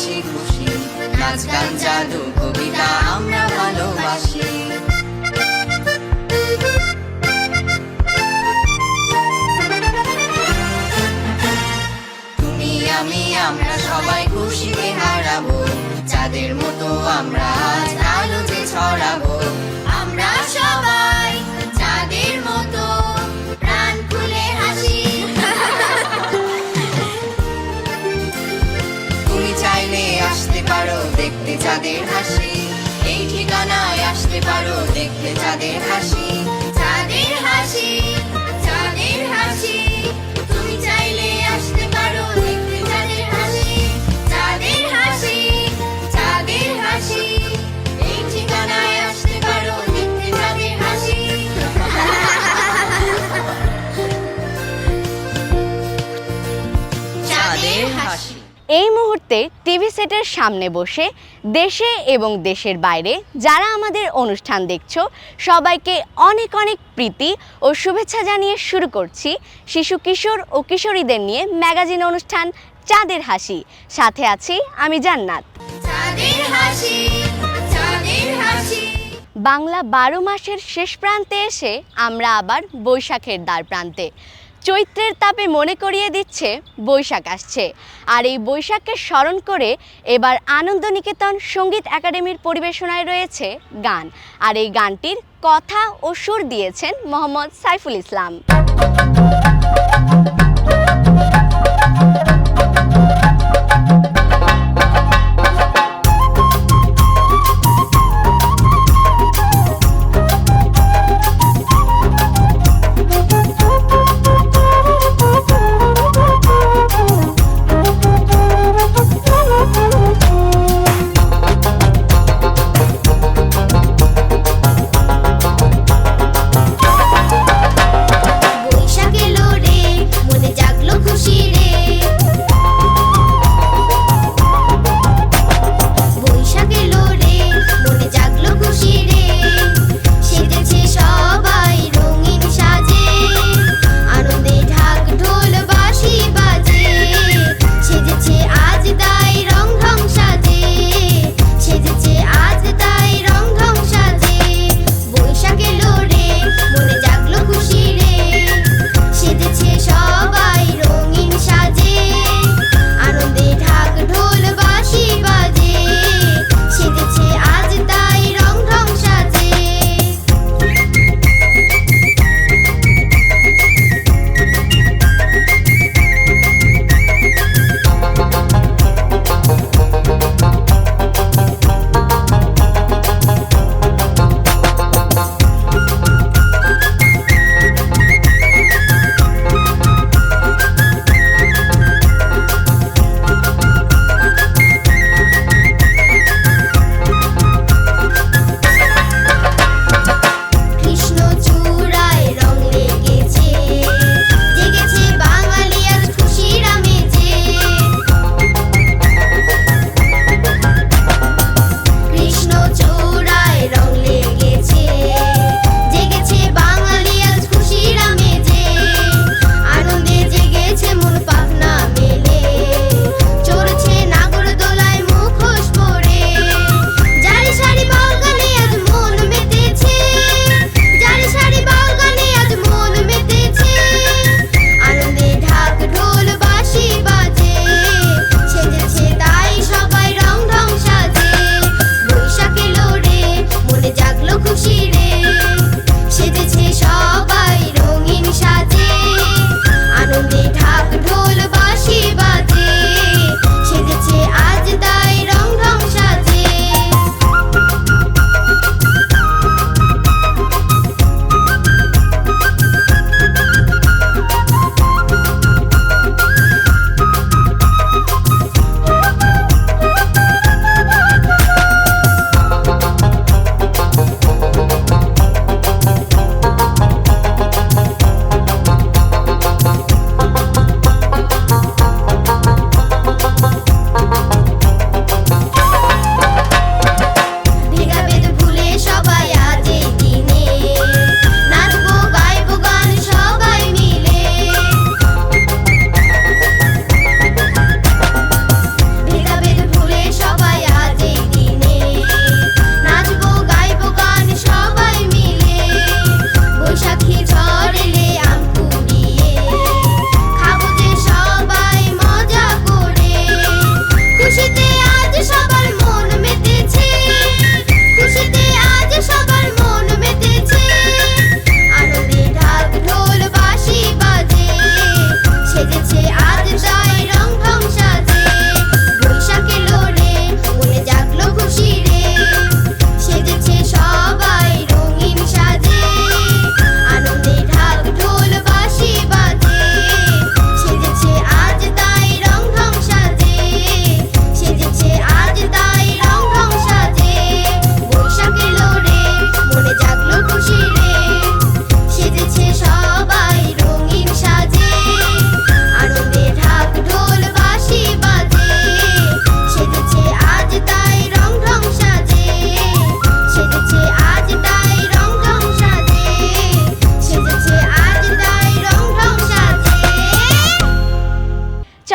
হাসি খুশি, নাচ গান জাদু কবিতা আমরা ভালোবাসি। তুমি আমি আমরা সবাই খুশিতে হারাবো, চাঁদের মতো আমরা আজ আলো যে ছড়াবো। আমরা সবাই চাঁদের মতো প্রাণ খুলে হাসি। তুমি চাইলে আসতে পারো দেখতে চাঁদের হাসি, এই ঠিকানায় আসতে পারো দেখতে চাঁদের হাসি। চাঁদের হাসি, চাঁদের হাসি, তুমি চাইলে আসতে পারো দেখতে চাঁদের হাসি। চাঁদের হাসি, চাঁদের হাসি, এই ঠিকানায় আসতে পারো দেখতে চাঁদের হাসি। চাঁদের হাসি। এই মুহূর্তে টিভি সেটের সামনে বসে দেশে এবং দেশের বাইরে যারা আমাদের অনুষ্ঠান দেখছো সবাইকে অনেক অনেক প্রীতি ও শুভেচ্ছা জানিয়ে শুরু করছি শিশু কিশোর ও কিশোরীদের নিয়ে ম্যাগাজিন অনুষ্ঠান চাঁদের হাসি। সাথে আছি আমি জান্নাত। চাঁদের হাসি, চাঁদের হাসি। বাংলা 12 মাসের শেষ প্রান্তে এসে আমরা আবার বৈশাখের দ্বার প্রান্তে। চৈত্রের তাপে মনে করিয়ে দিচ্ছে বৈশাখ আসছে, আর এই বৈশাখকে স্মরণ করে এবার আনন্দ নিকেতন সঙ্গীত একাডেমির পরিবেশনায় রয়েছে গান, আর এই গানটির কথা ও সুর দিয়েছেন মোহাম্মদ সাইফুল ইসলাম। বৈশাখ এলো রে,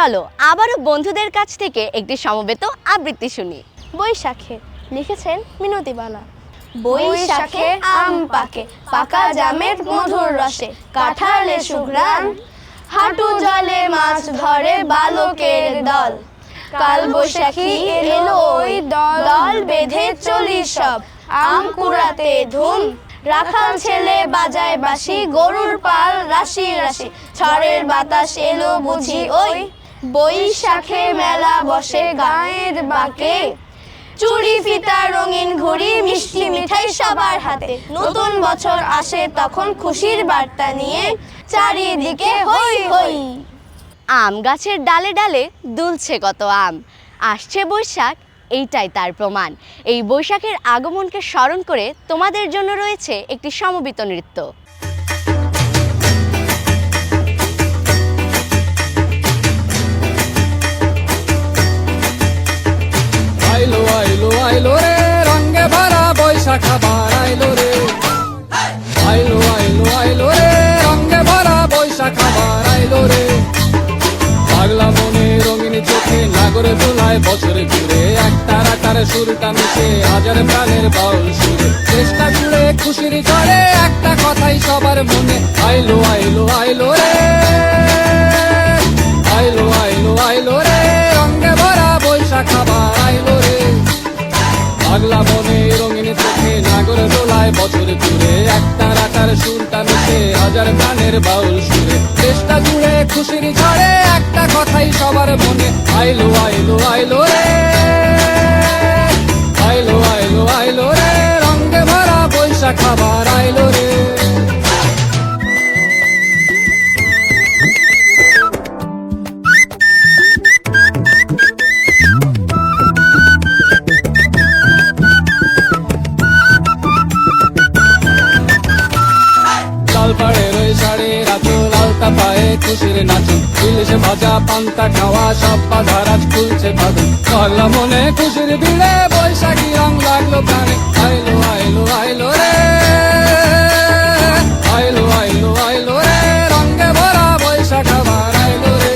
চলো আবারও বন্ধুদের কাছ থেকে একটি সমবেত আবৃত্তি শুনি। বৈশাখে লিখেছেন মিনতি বালা। বৈশাখে আম পাকে, পাকা জামের মধুর রসে, কাঁঠালে সুঘ্রাণ, হাঁটু জলে মাছ ধরে বালকের দল। কাল বৈশাখী এলো ওই দল বেঁধে চলি সব, আম কুড়াতে ধুম, রাখাল ছেলে বাজায় বাঁশি, গরুর পাল রাশি রাশি, ঝড়ের বাতাস এলো বুঝি ওই, বৈশাখে মেলা বসে গায়ের বাঁকে, চুড়ি ফিতা রঙিন ঘুড়ি মিষ্টি মিঠাই সবার হাতে, নতুন বছর আসে তখন খুশির বার্তা নিয়ে, চারিদিকে হই হই। আম গাছের ডালে ডালে দুলছে কত আম, আসছে বৈশাখ এইটাই তার প্রমাণ। এই বৈশাখের আগমনকে স্মরণ করে তোমাদের জন্য রয়েছে একটি সমবেত নৃত্য। আইলো আইলো আইলো রে রঙে ভরা বৈশাখ আবার আইলো রে, আইলো আইলো আইলো রে রঙে ভরা বৈশাখ আবার আইলো রে। পাগলা মনে রঙিন চোখে নাগরে দোলায় বছর ঘুরে, একটার আকারে সুরটা মিশে হাজার প্রাণের বাউল সুরে, চেষ্টা জুড়ে খুশির ঝড়ে একটা কথাই সবার মনে, আইলো আইলো আইলো রে, আইলো আইলো আইলো রে রঙে ভরা বৈশাখ আবার আইলো রে। পাগলা মনে রঙিন চোখে নাগরে দোলায় বছর ঘুরে, একটার আকার সুরটা মিশে হাজার প্রাণের বাউল সুরে, চেষ্টা জুড়ে খুশির ঝড়ে একটা কথাই সবার মনে, আইলো আইলো আইলো রে, আইলো আইলো আইলো রে রঙে ভরা বৈশাখ আবার আইলো রে। লাল পাড়ের ওই শাড়ির আঁচল, আলতা পায়ে খুশির নাচন, ইলিশে ভাজা পান্তা খাওয়া সব বাধা রাজ খুলছে বাঁধন, পাগলা মনে খুশির ভিড়ে বৈশাখী রং লাগলো প্রাণে, আইলো আইলো আইলো রে, আইলো আইলো আইলো রে রঙে ভরা বৈশাখ আবার আইলো রে,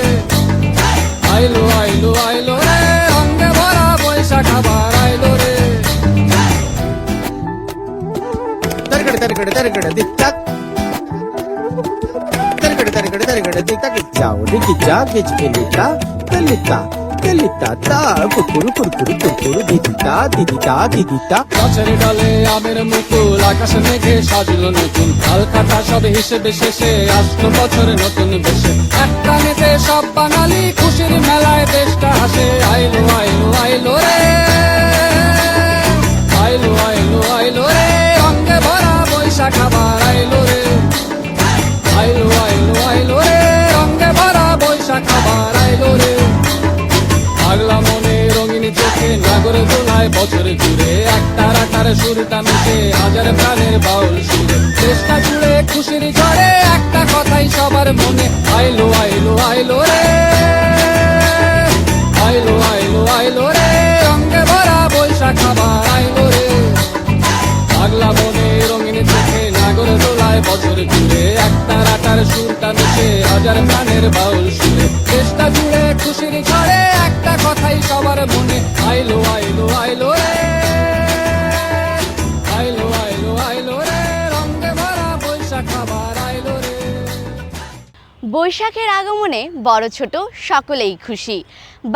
আইলো আইলো আইলো রে রঙে ভরা বৈশাখ আবার আইলো রে। Targada targada targada dik tak. Targada targada targada dik tak. Ciao dik ja gejgelita delita delita ta kurkuru kurkuru kurkuru didita didita didita. গাছের ডালে আমের মুকুল, আকাশে মেঘে সাজলো নতুন, হালখাতা সব হিসেবে শেষে আসলো বছর নতুন বেশে, এক প্রাণীতে সব বাঙালি খুশির মেলায় দেশটা হাসে, আইলো আইলো আইলো রে, আইলো আইলো আইলো রে রঙে ভরা বৈশাখ আবার আইলো রে, আইলো আইলো আইলো রে রঙে ভরা বৈশাখ আবার আইলো রে। পাগলা মনে রঙিন চোখে নাগরে দোলায় বছর ঘুরে, একটার আকারে সুরটা মিশে হাজার প্রাণের বাউল সুরে, চেষ্টা জুড়ে খুশির ঝড়ে একটা কথাই সবার মনে, আইলো আইলো আইলো রে, আইলো আইলো আইলো রে রঙে ভরা বৈশাখ আবার আইলো রে। পাগলা মনে রঙিন চোখে নাগরে দোলায় বছর ঘুরে, একটার আকার সুরটা মিশে হাজার প্রাণের বাউল সুরে, চেষ্টা জুড়ে খুশির ঝড়ে একটা কথাই সবার মনে, আইলো আইলো আইলো রে, আইলো আইলো আইলো রে রঙে ভরা বৈশাখ আবার আইলো রে। বৈশাখের আগমনে বড় ছোট সকলেই খুশি।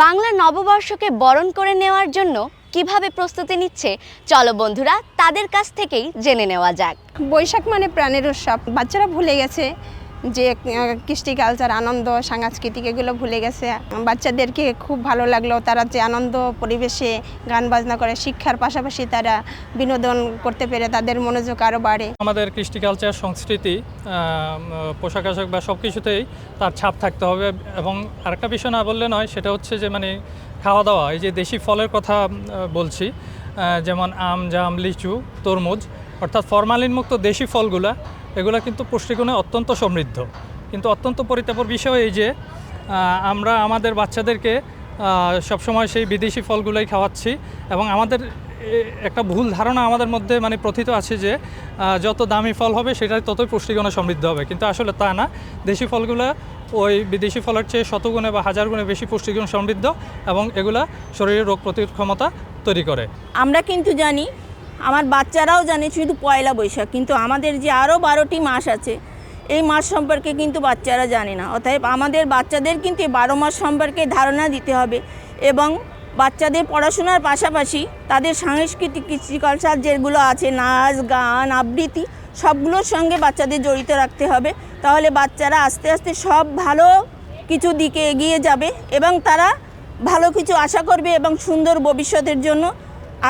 বাংলা নববর্ষকে বরণ করে নেওয়ার জন্য কিভাবে প্রস্তুতি নিচ্ছে চলো বন্ধুরা তাদের কাছ থেকেই জেনে নেওয়া যাক। বৈশাখ মানে প্রাণের উৎসব। বাচ্চারা ভুলে গেছে যে কৃষ্টি কালচার, আনন্দ, সাংস্কৃতিক এগুলো ভুলে গেছে। বাচ্চাদেরকে খুব ভালো লাগলো, তারা যে আনন্দ পরিবেশে গান বাজনা করে, শিক্ষার পাশাপাশি তারা বিনোদন করতে পেরে তাদের মনোযোগ আরও বাড়ে। আমাদের কৃষ্টি কালচার, সংস্কৃতি, পোশাক আশাক বা সব কিছুতেই তার ছাপ থাকতে হবে। এবং আরেকটা বিষয় না বললে নয়, সেটা হচ্ছে যে মানে খাওয়া দাওয়া, এই যে দেশি ফলের কথা বলছি, যেমন আম, জাম, লিচু, তরমুজ, অর্থাৎ ফরমালিন মুক্ত দেশি ফলগুলা, এগুলো কিন্তু পুষ্টিগুণে অত্যন্ত সমৃদ্ধ। কিন্তু অত্যন্ত পরিতাপের বিষয় এই যে আমরা আমাদের বাচ্চাদেরকে সবসময় সেই বিদেশি ফলগুলোই খাওয়াচ্ছি এবং আমাদের একটা ভুল ধারণা আমাদের মধ্যে মানে প্রথিত আছে যে যত দামি ফল হবে সেটা ততই পুষ্টিগুণে সমৃদ্ধ হবে, কিন্তু আসলে তা না। দেশি ফলগুলো ওই বিদেশি ফলের চেয়ে শতগুণে বা হাজার গুণে বেশি পুষ্টিগুণ সমৃদ্ধ এবং এগুলা শরীরের রোগ প্রতিরোধ ক্ষমতা তৈরি করে। আমরা কিন্তু জানি, আমার বাচ্চারাও জানে শুধু পয়লা বৈশাখ, কিন্তু আমাদের যে আরও 12টি মাস আছে এই মাস সম্পর্কে কিন্তু বাচ্চারা জানে না। অতএব আমাদের বাচ্চাদের কিন্তু এই 12 মাস সম্পর্কে ধারণা দিতে হবে এবং বাচ্চাদের পড়াশোনার পাশাপাশি তাদের সাংস্কৃতিক কৃষ্টি কালচার যেগুলো আছে, নাচ গান আবৃত্তি, সবগুলোর সঙ্গে বাচ্চাদের জড়িত রাখতে হবে। তাহলে বাচ্চারা আস্তে আস্তে সব ভালো কিছু দিকে এগিয়ে যাবে এবং তারা ভালো কিছু আশা করবে এবং সুন্দর ভবিষ্যতের জন্য,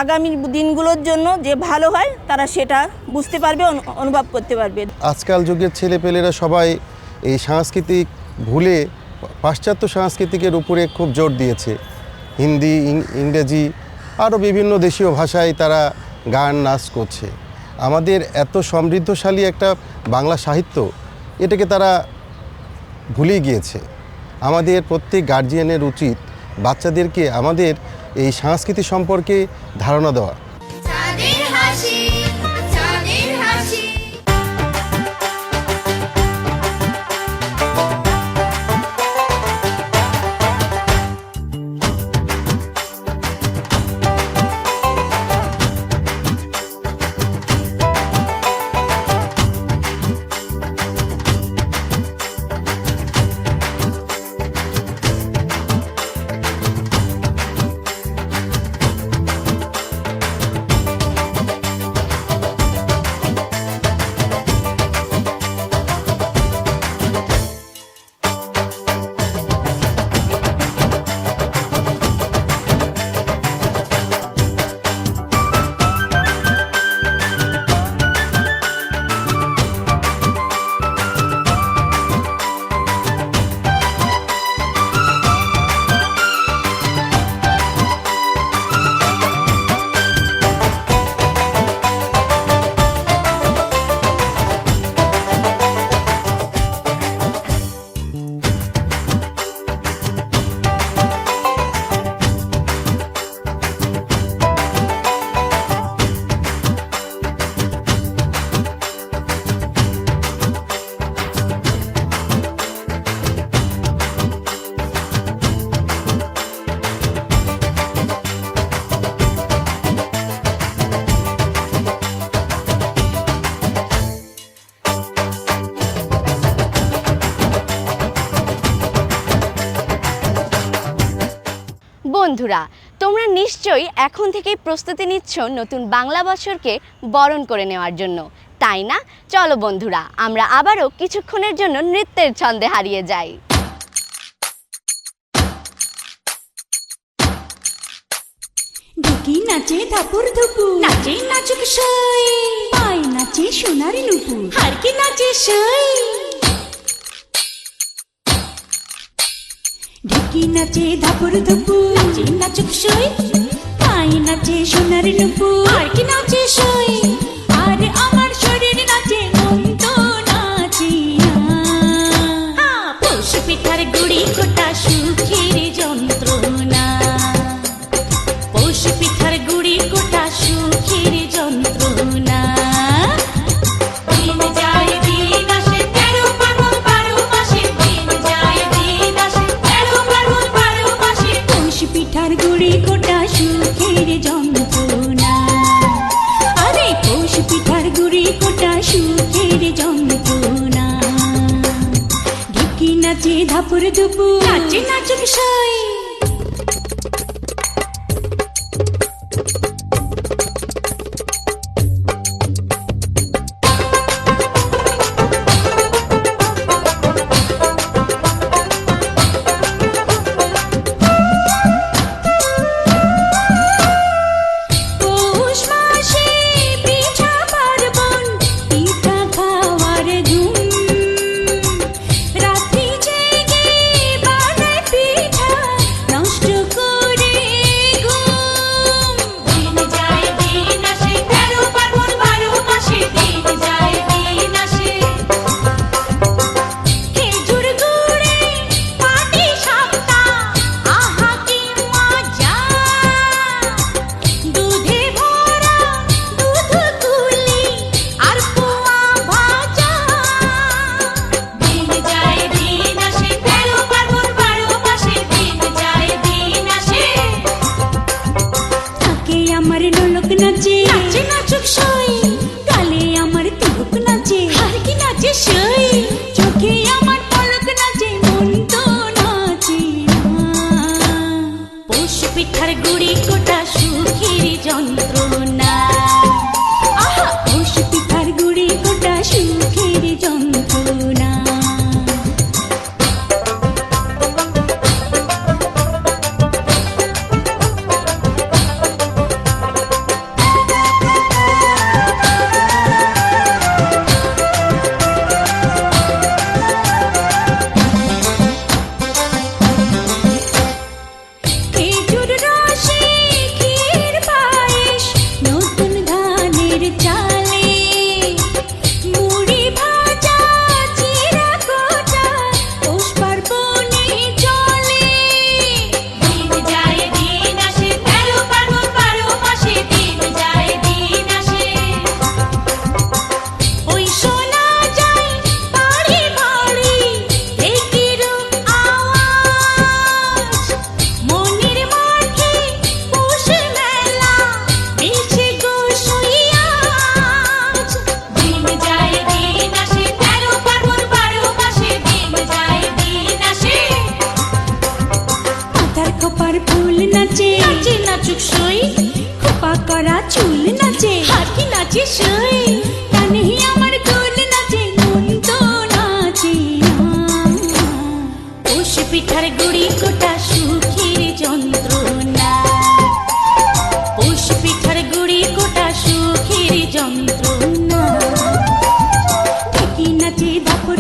আগামী দিনগুলোর জন্য যে ভালো হয় তারা সেটা বুঝতে পারবে, অনুভব করতে পারবে। আজকাল যুগের ছেলেপেলেরা সবাই এই সাংস্কৃতিক ভুলে পাশ্চাত্য সংস্কৃতিকের উপরে খুব জোর দিয়েছে। হিন্দি, ইংরেজি আরও বিভিন্ন দেশীয় ভাষায় তারা গান নাচ করছে। আমাদের এত সমৃদ্ধশালী একটা বাংলা সাহিত্য, এটাকে তারা ভুলেই গিয়েছে। আমাদের প্রত্যেক গার্জিয়ানের উচিত বাচ্চাদেরকে আমাদের এই সংস্কৃতি সম্পর্কে ধারণা দেওয়া। চাঁদের হাসি, চাঁদের হাসি। বন্ধুরা, তোমরা নিশ্চয়ই এখন থেকেই প্রস্তুতি নিচ্ছ নতুন বাংলা বছরকে বরণ করে নেওয়ার জন্য, তাই না? চলো বন্ধুরা, আমরা আবারও কিছুক্ষণের জন্য নৃত্যের ছন্দে হারিয়ে যাই। ঢুকি নাচে ধাপুর ধুপু, নাচে নাচুক সই, পাই নাচে সোনারি নুপু, হারকি নাচে সই। ঢুকি নাচে ধাপুর ধুপু, নাচে নাচুক সই, পাই নাচে সোনারি নুপু, হারকি নাচে সই। আর আমার শরীর নাচে, মন তো নাচে না। পৌষ পিঠার গুড়ি কোটা সুখের যন্ত্রণা, পৌষ পিঠার গুড়ি কোটা সুখের যন্ত্রণা। দিন যায় দিন আসে, 13 পার্বণ 12 মাসে, দিন যায় দিন আসে, 13 পার্বণ 12 মাসে। পৌষ পিঠার গুড়ি কোটা সুখের যন্ত্রণা, আরে পৌষ পিঠার গুড়ি কোটা সুখের যন্ত্রণা। ঢুকি নাচে ধাপুর ধুপু, নাচে নাচুক সই। পৌষ মাসে পিঠা পার্বণ, পিঠা খাওয়ার ধুম। রাত্রি জেগে বানায় পিঠা,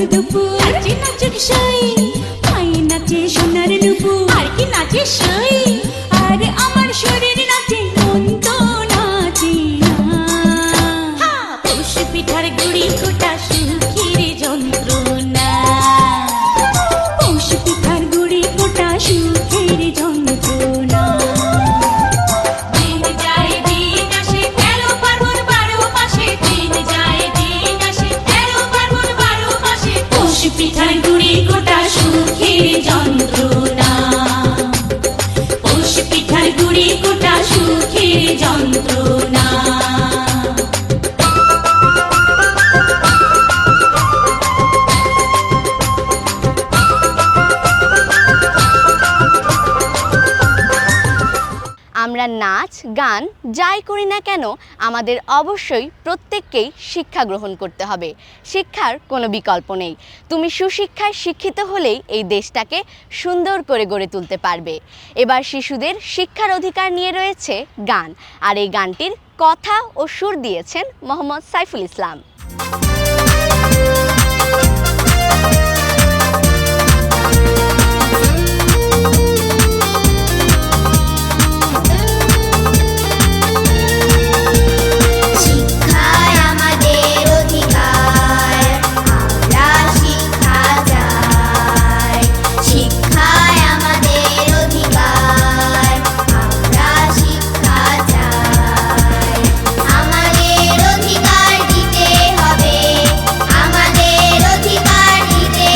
ধাপুর দুপুর নাচে নাচুক সই পাই নাচে সোনার নুপুর আর কি নাচে সই আর আমার শরীর নাচে মন তো নাচে না পৌষ পিঠার গুড়ি কোটা সুখের যন্ত্রণা পৌষ পিঠার গুড়ি কোটা সুখের যন্ত্রণা দিন যায় দিন আসে 13 পার্বণ 12 মাসে দিন যায় দিন আসে 13 পার্বণ 12 মাসে পৌষ পিঠার গুড়ি কোটা সুখের যন্ত্রণা পৌষ পিঠার গুড়ি কোটা সুখের যন্ত্রণা আমরা নাচ গান যাই করি না কেন আমাদের অবশ্যই প্রত্যেককেই শিক্ষা গ্রহণ করতে হবে। শিক্ষার কোনো বিকল্প নেই। তুমি সুশিক্ষায় শিক্ষিত হলেই এই দেশটাকে সুন্দর করে গড়ে তুলতে পারবে। এবার শিশুদের শিক্ষার অধিকার নিয়ে রয়েছে গান, আর এই গানটির কথা ও সুর দিয়েছেন মোহাম্মদ সাইফুল ইসলাম। শিক্ষায় আমাদের অধিকার, আমরা শিক্ষা চাই। শিক্ষায় আমাদের অধিকার, আমরা শিক্ষা চাই। আমাদের অধিকার দিতে হবে, আমাদের অধিকার দিতে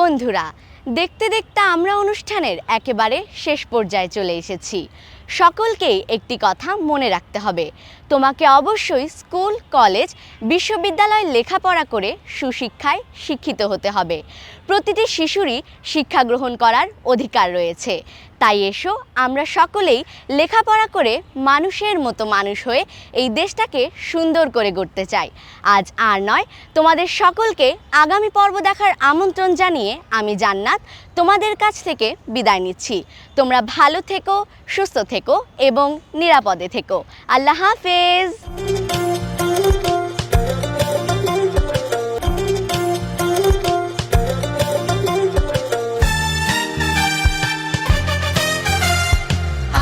বন্ধুরা, দেখতে দেখতে আমরা অনুষ্ঠানের একেবারে শেষ পর্যায়ে চলে এসেছি। সকলকেই একটি কথা মনে রাখতে হবে, তোমাকে অবশ্যই স্কুল, কলেজ, বিশ্ববিদ্যালয় লেখাপড়া করে সুশিক্ষায় শিক্ষিত হতে হবে। প্রতিটি শিশুরই শিক্ষা গ্রহণ করার অধিকার রয়েছে। তাই এসো আমরা সকলেই লেখাপড়া করে মানুষের মতো মানুষ হয়ে এই দেশটাকে সুন্দর করে গড়তে চাই। আজ আর নয়, তোমাদের সকলকে আগামী পর্ব দেখার আমন্ত্রণ জানিয়ে আমি জান্নাত তোমাদের কাছ থেকে বিদায় নিচ্ছি। তোমরা ভালো থেকো, সুস্থ থেকো এবং নিরাপদে থেকো। আল্লাহ হাফেজ।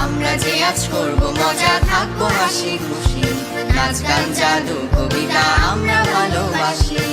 আমরা যে আজ করবো মজা, থাকবো হাসি খুশি, নাচ গান জাদু কবিতা আমরা ভালোবাসি।